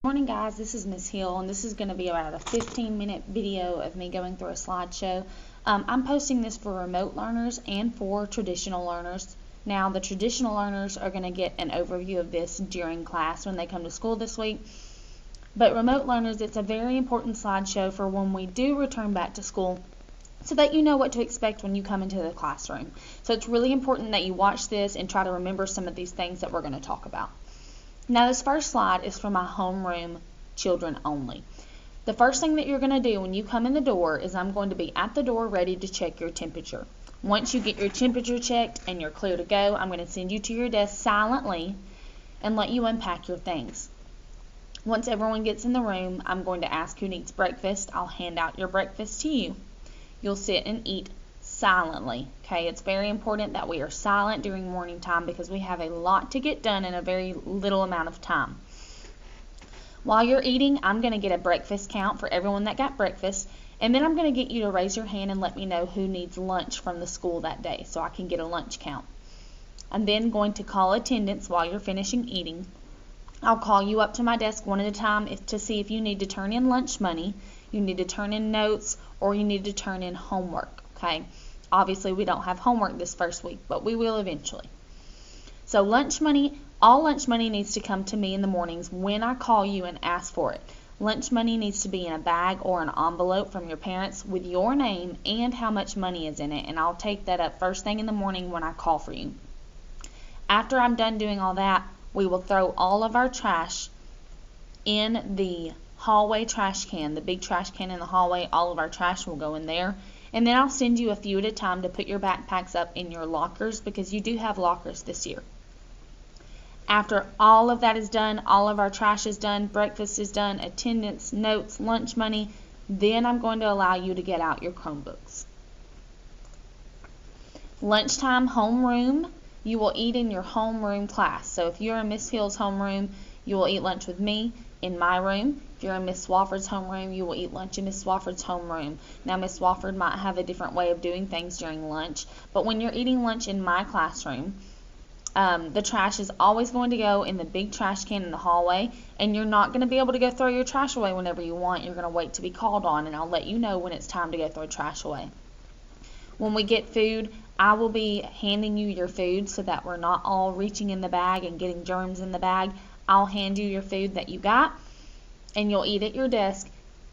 Morning guys, this is Miss Hill and this is going to be about a 15-minute video of me going through a slideshow. I'm posting this for remote learners and for traditional learners. Now the traditional learners are going to get an overview of this during class when they come to school this week. But remote learners, it's a very important slideshow for when we do return back to school so that you know what to expect when you come into the classroom. So it's really important that you watch this and try to remember some of these things that we're going to talk about. Now this first slide is for my homeroom children only. The first thing that you're going to do when you come in the door is I'm going to be at the door ready to check your temperature. Once you get your temperature checked and you're clear to go, I'm going to send you to your desk silently and let you unpack your things. Once everyone gets in the room, I'm going to ask who needs breakfast. I'll hand out your breakfast to you. You'll sit and eat silently. Okay, it's very important that we are silent during morning time because we have a lot to get done in a very little amount of time. While you're eating, I'm going to get a breakfast count for everyone that got breakfast, and then I'm going to get you to raise your hand and let me know who needs lunch from the school that day so I can get a lunch count. I'm then going to call attendance while you're finishing eating. I'll call you up to my desk one at a time to see if you need to turn in lunch money, you need to turn in notes, or you need to turn in homework. Okay. Obviously, we don't have homework this first week, but we will eventually. So lunch money, all lunch money needs to come to me in the mornings when I call you and ask for it. Lunch money needs to be in a bag or an envelope from your parents with your name and how much money is in it, and I'll take that up first thing in the morning when I call for you. After I'm done doing all that, we will throw all of our trash in the hallway trash can, the big trash can in the hallway. All of our trash will go in there. And then I'll send you a few at a time to put your backpacks up in your lockers because you do have lockers this year. After all of that is done, all of our trash is done, breakfast is done, attendance, notes, lunch money, then I'm going to allow you to get out your Chromebooks. Lunchtime homeroom, you will eat in your homeroom class. So if you're in Miss Hill's homeroom, you will eat lunch with me in my room. If you're in Miss Swafford's homeroom, you will eat lunch in Miss Swafford's homeroom. Now, Miss Swafford might have a different way of doing things during lunch, but when you're eating lunch in my classroom, the trash is always going to go in the big trash can in the hallway, and you're not going to be able to go throw your trash away whenever you want. You're going to wait to be called on, and I'll let you know when it's time to go throw trash away. When we get food, I will be handing you your food so that we're not all reaching in the bag and getting germs in the bag. I'll hand you your food that you got, and you'll eat at your desk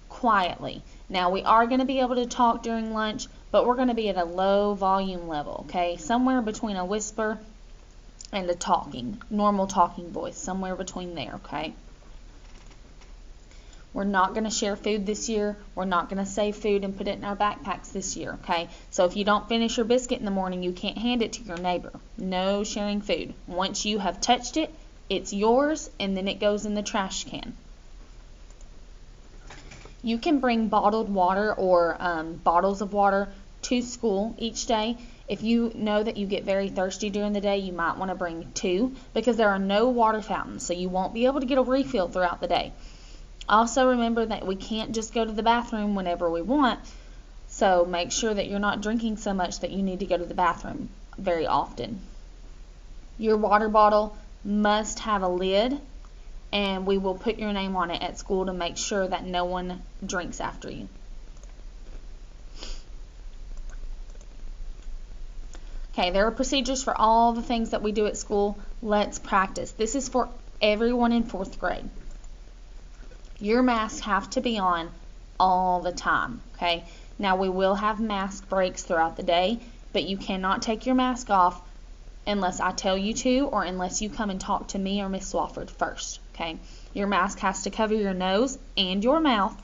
quietly. Now, we are going to be able to talk during lunch, but we're going to be at a low volume level, okay? Somewhere between a whisper and a normal talking voice, somewhere between there, okay? We're not going to share food this year. We're not going to save food and put it in our backpacks this year, okay? So if you don't finish your biscuit in the morning, you can't hand it to your neighbor. No sharing food. Once you have touched it, it's yours, and then it goes in the trash can. You can bring bottled water or bottles of water to school each day. If you know that you get very thirsty during the day, you might want to bring 2 because there are no water fountains, so you won't be able to get a refill throughout the day. Also remember that we can't just go to the bathroom whenever we want, so make sure that you're not drinking so much that you need to go to the bathroom very often. Your water bottle must have a lid, and we will put your name on it at school to make sure that no one drinks after you. Okay, there are procedures for all the things that we do at school. Let's practice. This is for everyone in 4th grade. Your masks have to be on all the time, okay? Now, we will have mask breaks throughout the day, but you cannot take your mask off unless I tell you to or unless you come and talk to me or Miss Swafford first, okay? Your mask has to cover your nose and your mouth.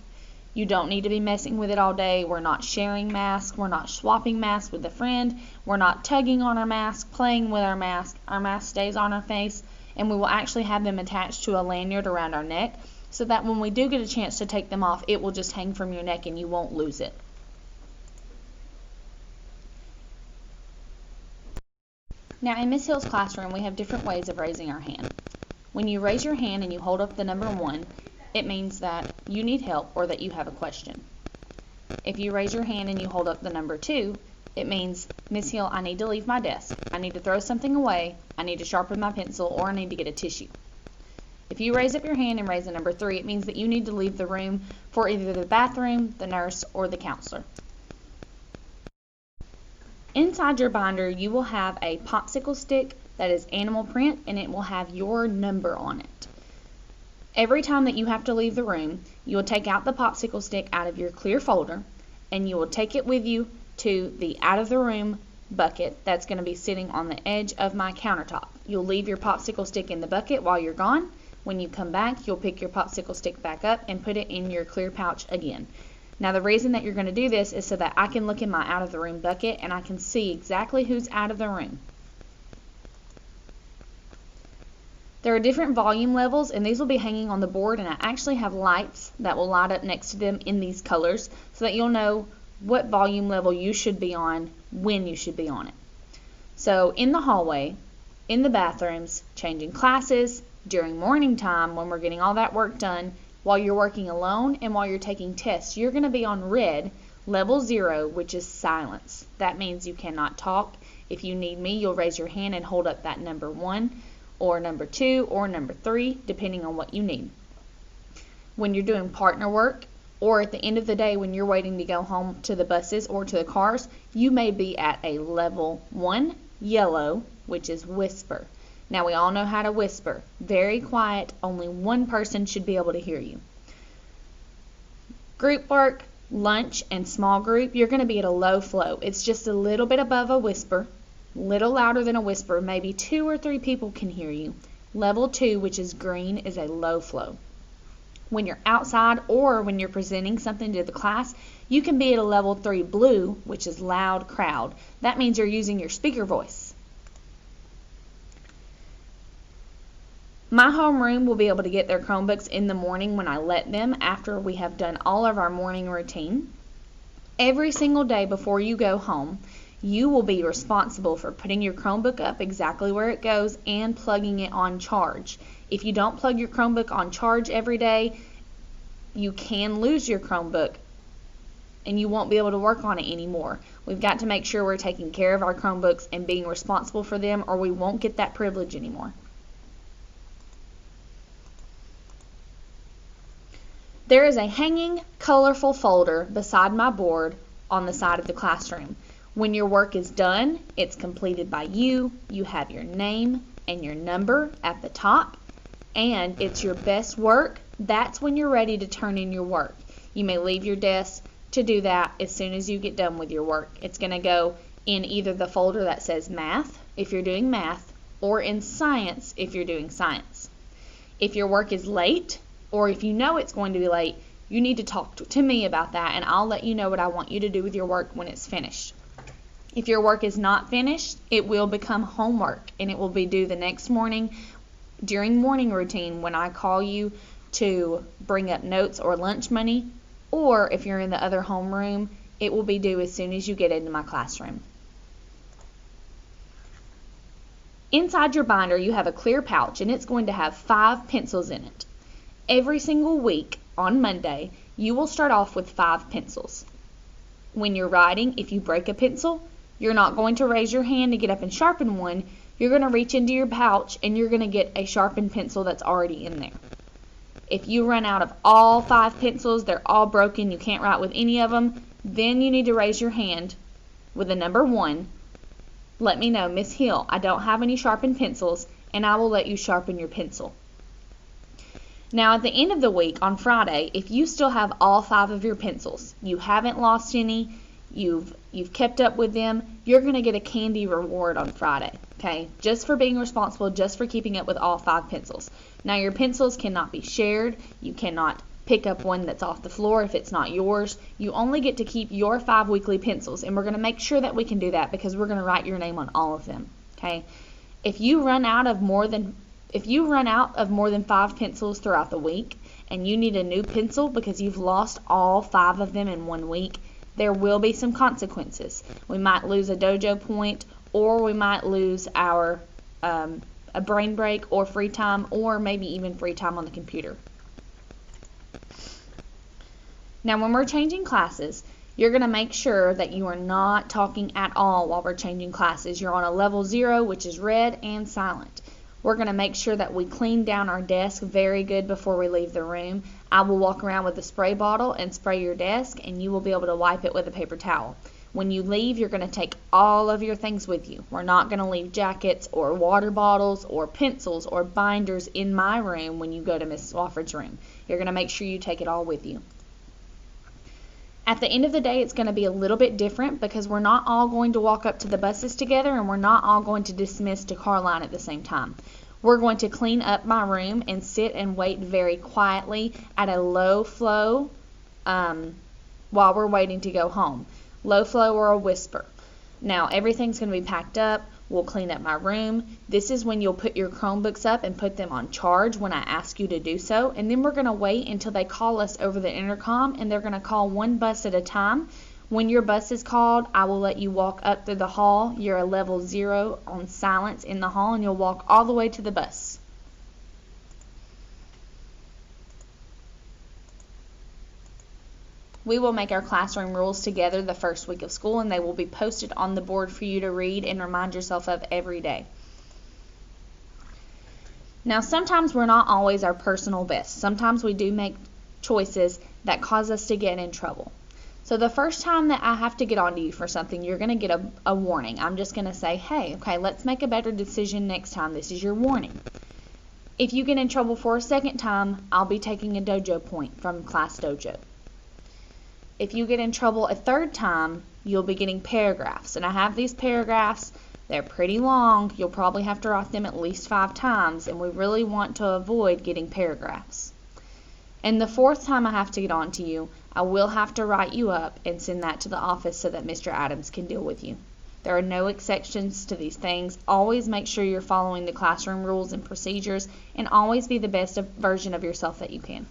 You don't need to be messing with it all day. We're not sharing masks. We're not swapping masks with a friend. We're not tugging on our mask, playing with our mask. Our mask stays on our face, and we will actually have them attached to a lanyard around our neck so that when we do get a chance to take them off, it will just hang from your neck and you won't lose it. Now, in Miss Hill's classroom, we have different ways of raising our hand. When you raise your hand and you hold up the number 1, it means that you need help or that you have a question. If you raise your hand and you hold up the number 2, it means, Miss Hill, I need to leave my desk. I need to throw something away. I need to sharpen my pencil, or I need to get a tissue. If you raise up your hand and raise the number 3, it means that you need to leave the room for either the bathroom, the nurse, or the counselor. Inside your binder, you will have a popsicle stick that is animal print, and it will have your number on it. Every time that you have to leave the room, you will take out the popsicle stick out of your clear folder, and you will take it with you to the out of the room bucket that's going to be sitting on the edge of my countertop. You'll leave your popsicle stick in the bucket while you're gone. When you come back, you'll pick your popsicle stick back up and put it in your clear pouch again. Now the reason that you're going to do this is so that I can look in my out of the room bucket and I can see exactly who's out of the room. There are different volume levels, and these will be hanging on the board, and I actually have lights that will light up next to them in these colors so that you'll know what volume level you should be on when you should be on it. So in the hallway, in the bathrooms, changing classes, during morning time when we're getting all that work done, while you're working alone, and while you're taking tests, you're going to be on red, level 0, which is silence. That means you cannot talk. If you need me, you'll raise your hand and hold up that number 1 or number 2 or number 3, depending on what you need. When you're doing partner work, or at the end of the day when you're waiting to go home to the buses or to the cars, you may be at a level 1, yellow, which is whisper. Now we all know how to whisper. Very quiet, only one person should be able to hear you. Group work, lunch, and small group, you're going to be at a low flow. It's just a little bit above a whisper, little louder than a whisper. Maybe 2 or 3 people can hear you. Level 2, which is green, is a low flow. When you're outside or when you're presenting something to the class, you can be at a level 3 blue, which is loud crowd. That means you're using your speaker voice. My homeroom will be able to get their Chromebooks in the morning when I let them, after we have done all of our morning routine. Every single day before you go home, you will be responsible for putting your Chromebook up exactly where it goes and plugging it on charge. If you don't plug your Chromebook on charge every day, you can lose your Chromebook and you won't be able to work on it anymore. We've got to make sure we're taking care of our Chromebooks and being responsible for them, or we won't get that privilege anymore. There is a hanging, colorful folder beside my board on the side of the classroom. When your work is done, it's completed by you. You have your name and your number at the top, and it's your best work. That's when you're ready to turn in your work. You may leave your desk to do that as soon as you get done with your work. It's going to go in either the folder that says math, if you're doing math, or in science, if you're doing science. If your work is late, or if you know it's going to be late, you need to talk to me about that, and I'll let you know what I want you to do with your work when it's finished. If your work is not finished, it will become homework, and it will be due the next morning during morning routine when I call you to bring up notes or lunch money, or if you're in the other homeroom, it will be due as soon as you get into my classroom. Inside your binder, you have a clear pouch, and it's going to have 5 pencils in it. Every single week on Monday, you will start off with 5 pencils. When you're writing, if you break a pencil, you're not going to raise your hand to get up and sharpen one. You're going to reach into your pouch and you're going to get a sharpened pencil that's already in there. If you run out of all 5 pencils, they're all broken, you can't write with any of them, then you need to raise your hand with the number 1. Let me know, Miss Hill, I don't have any sharpened pencils, and I will let you sharpen your pencil. Now at the end of the week, on Friday, if you still have all 5 of your pencils, you haven't lost any, you've kept up with them, you're going to get a candy reward on Friday, okay? Just for being responsible, just for keeping up with all 5 pencils. Now your pencils cannot be shared, you cannot pick up one that's off the floor if it's not yours. You only get to keep your 5 weekly pencils, and we're going to make sure that we can do that because we're going to write your name on all of them, okay? If you run out of more than 5 pencils throughout the week and you need a new pencil because you've lost all 5 of them in 1 week, there will be some consequences. We might lose a dojo point, or we might lose our a brain break or free time, or maybe even free time on the computer. Now when we're changing classes, you're going to make sure that you are not talking at all while we're changing classes. You're on a level 0, which is red and silent. We're going to make sure that we clean down our desk very good before we leave the room. I will walk around with a spray bottle and spray your desk, and you will be able to wipe it with a paper towel. When you leave, you're going to take all of your things with you. We're not going to leave jackets or water bottles or pencils or binders in my room when you go to Miss Swafford's room. You're going to make sure you take it all with you. At the end of the day, it's going to be a little bit different because we're not all going to walk up to the buses together, and we're not all going to dismiss to car line at the same time. We're going to clean up my room and sit and wait very quietly at a low flow while we're waiting to go home. Low flow or a whisper. Now, everything's going to be packed up. We'll clean up my room. This is when you'll put your Chromebooks up and put them on charge when I ask you to do so. And then we're going to wait until they call us over the intercom, and they're going to call one bus at a time. When your bus is called, I will let you walk up through the hall. You're a level 0 on silence in the hall, and you'll walk all the way to the bus. We will make our classroom rules together the first week of school, and they will be posted on the board for you to read and remind yourself of every day. Now, sometimes we're not always our personal best. Sometimes we do make choices that cause us to get in trouble. So the first time that I have to get on to you for something, you're going to get a warning. I'm just going to say, hey, okay, let's make a better decision next time. This is your warning. If you get in trouble for a second time, I'll be taking a dojo point from Class Dojo. If you get in trouble a third time, you'll be getting paragraphs. And I have these paragraphs. They're pretty long. You'll probably have to write them at least 5 times, and we really want to avoid getting paragraphs. And the fourth time I have to get on to you, I will have to write you up and send that to the office so that Mr. Adams can deal with you. There are no exceptions to these things. Always make sure you're following the classroom rules and procedures, and always be the best version of yourself that you can.